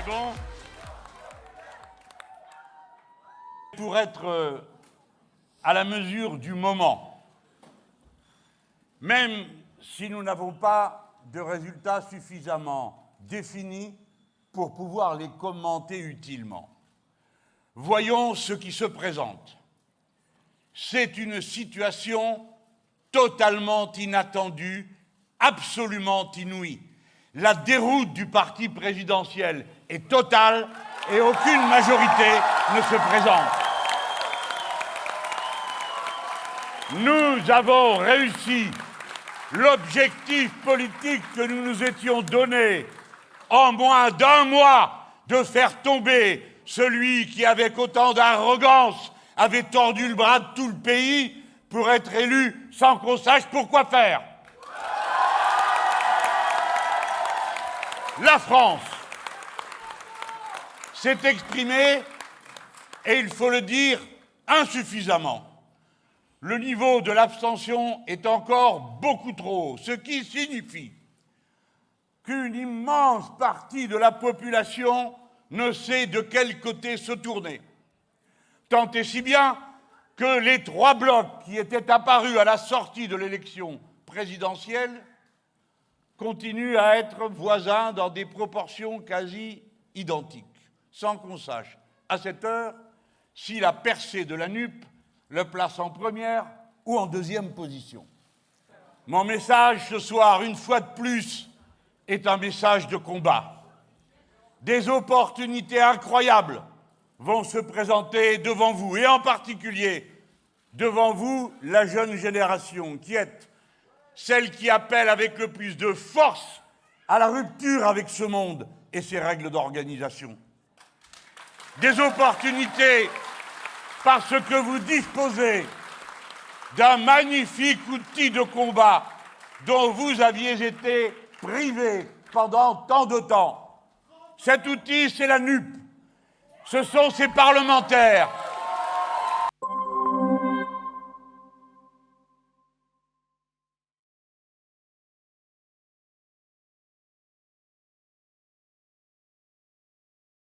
C'est bon? Pour être à la mesure du moment, même si nous n'avons pas de résultats suffisamment définis pour pouvoir les commenter utilement, voyons ce qui se présente. C'est une situation totalement inattendue, absolument inouïe. La déroute du parti présidentiel est totale et aucune majorité ne se présente. Nous avons réussi l'objectif politique que nous nous étions donné en moins d'un mois de faire tomber celui qui, avec autant d'arrogance, avait tordu le bras de tout le pays pour être élu sans qu'on sache pourquoi faire. La France s'est exprimée, et il faut le dire, insuffisamment. Le niveau de l'abstention est encore beaucoup trop haut, ce qui signifie qu'une immense partie de la population ne sait de quel côté se tourner. Tant et si bien que les trois blocs qui étaient apparus à la sortie de l'élection présidentielle continuent à être voisins dans des proportions quasi identiques, sans qu'on sache, à cette heure, si la percée de la NUP le place en première ou en deuxième position. Mon message ce soir, une fois de plus, est un message de combat. Des opportunités incroyables vont se présenter devant vous, et en particulier devant vous, la jeune génération, qui est celle qui appelle avec le plus de force à la rupture avec ce monde et ses règles d'organisation. Des opportunités parce que vous disposez d'un magnifique outil de combat dont vous aviez été privés pendant tant de temps. Cet outil, c'est la NUP. Ce sont ces parlementaires